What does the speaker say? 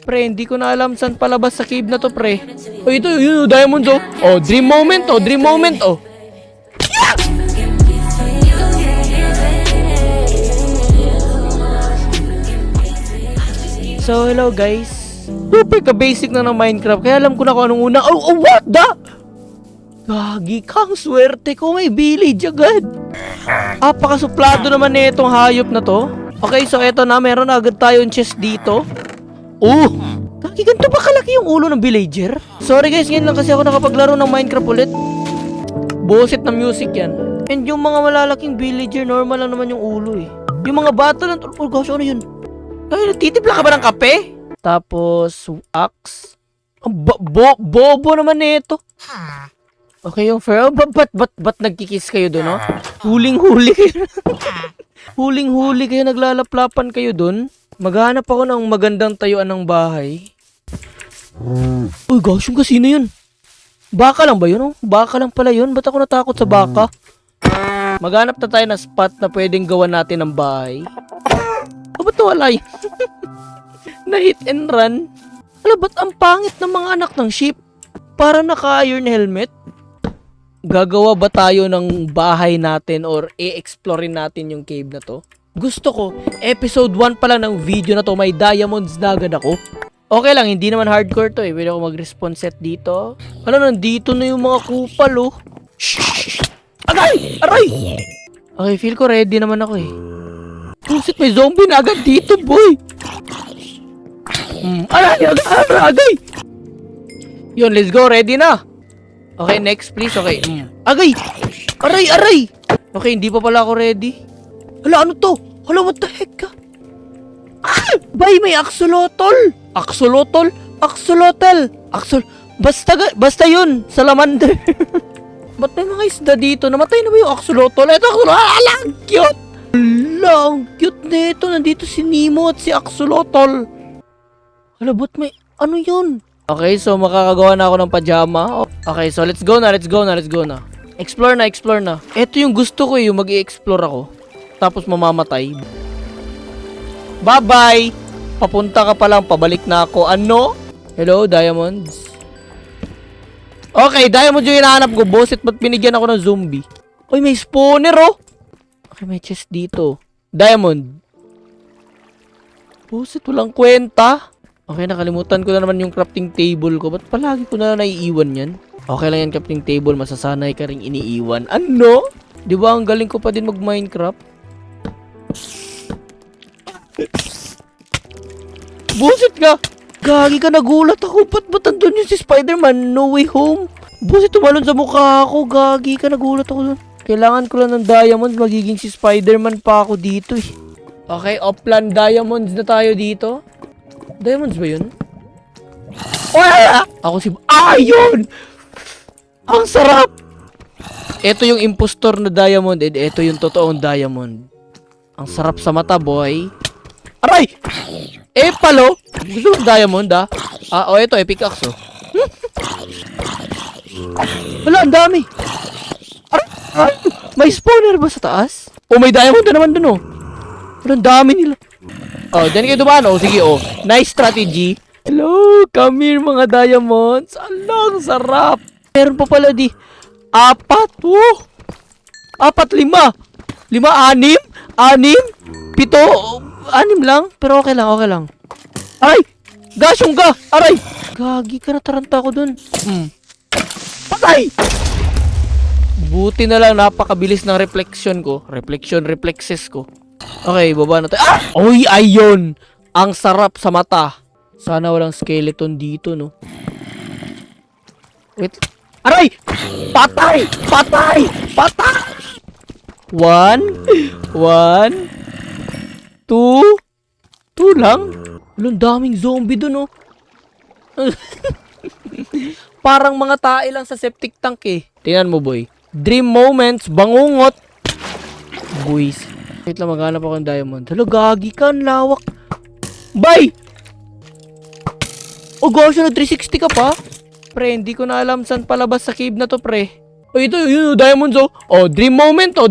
Pre, hindi ko na alam saan palabas sa cave na to, pre. Oh, ito, yun, diamonds, oh. Oh, dream moment, oh. Dream moment, oh. So, hello, guys. Super ka-basic na ng Minecraft. Kaya alam ko na kung anong una. Oh, what the? Gagi kang swerte ko. May village agad. Apakasuplado naman na itong hayop na to. Okay, so eto na. Meron na agad tayong chest dito. Oh! Gagi, ganito ba kalaki yung ulo ng villager? Sorry guys, ngayon lang kasi ako nakapaglaro ng Minecraft ulit. Bullshit na music yan. And yung mga malalaking villager, normal lang naman yung ulo eh. Yung mga bata lang. Oh gosh, ano yun? Ay, natitipla ka ba ng kape? Tapos, axe. Bobo naman nito. Okay, yung fair. Ba't nagkikiss kayo doon, no? Huling-huli kayo. Huling-huli kayo, naglalaplapan kayo doon. Maghanap ako ng magandang tayuan ng bahay. Uy, gosh, yung kasino yun. Baka lang ba yun, oh? Baka lang pala yun. Ba't ako natakot sa baka? Maghanap na tayo ng spot na pwedeng gawan natin ng bahay. Oh, ba't nawala yun? Na hit and run. Alam, ba't ang pangit ng mga anak ng sheep? Para naka-iron helmet? Gagawa ba tayo ng bahay natin or i-explorein natin yung cave na to? Gusto ko, episode 1 pa lang ng video na to, may diamonds na agad ako. Okay lang, hindi naman hardcore to eh. Pwede ako mag-respawn set dito. Ano, nandito na yung mga kupal oh. Shhh! Aray! Aray! Okay, feel ko ready naman ako eh. Pusit, may zombie na agad dito, boy! Aray! Agay! Yun, let's go. Ready na. Okay, next please. Okay. Agay! Aray! Aray! Okay, hindi pa pala ako ready. Hala, ano to? Hala, what the heck ka? Ah! Bay, may axolotl! Axolotl? Axolotl! Basta yun. Salamander. Ba't may mga isda dito? Namatay na ba yung axolotl? Ito, axolotl! Ala, ang cute! Ala, ang cute nito. Nandito si Nemo at si axolotl. Hala, ba't may... Ano yun? Okay, so makakagawa na ako ng pajama. Okay, so let's go na. Explore na. Ito yung gusto ko yung mag-i-explore ako. Tapos mamamatay. Bye-bye! Papunta ka pa lang, pabalik na ako. Ano? Hello, diamonds? Okay, diamonds yung hinahanap ko. Boset, ba't binigyan ako ng zombie? Uy, may spawner oh! Okay, may chest dito. Diamond. Boset, walang kwenta. Okay, nakalimutan ko na naman yung crafting table ko. Ba't palagi ko na naiiwan yan? Okay lang yan, crafting table. Masasanay ka rin iniiwan. Ano? Di ba ang galing ko pa din mag-Minecraft? Busit ka! Gagi ka, nagulat ako. Ba't andun yun si Spider-Man? No Way Home? Busit, tumalon sa mukha ako. Gagi ka, nagulat ako dun. Kailangan ko lang ng diamonds. Magiging si Spider-Man pa ako dito eh. Okay, offline diamonds na tayo dito. Diamonds ba yun? Oh, ako si... Yun! Ang sarap! Ito yung impostor na diamond and ito yung totoong diamond. Ang sarap sa mata, boy. Aray! Palo! Gusto mo diamond, ah? Ito, pickaxe, oh. Wala, ang dami. Aray! May spawner ba sa taas? Oh, may diamond na naman dun, oh. Wala, ang dami nila. Oh, dyan kayo dumaan, oh. Sige, oh. Nice strategy. Hello, come here, mga diamonds. Alang, sarap. Meron pa pala di. 4, oh. 4, 5. 5, 6, 6, 7, 6 lang. Pero okay lang. Aray! Gasyong ka! Aray! Gagi ka, nataranta ko dun. Patay! Buti na lang, napakabilis ng reflexes ko. Okay, baba na tayo. Oy, ayun! Ang sarap sa mata. Sana walang skeleton dito, no? Wait. Aray! Patay! 1, 2, 2 lang? Ang daming zombie dun, oh. Parang mga tae lang sa septic tank, eh. Tingnan mo, boy. Dream moments, bangungot. Boys. Wait lang, maghanap ako ng diamond. Hello, gagi ka, ang lawak. Bye! Oh gosh, 360 ka pa? Pre, hindi ko na alam saan palabas sa cave na to, pre. Oh, ito, yun, diamonds, oh. Oh, dream moment, oh.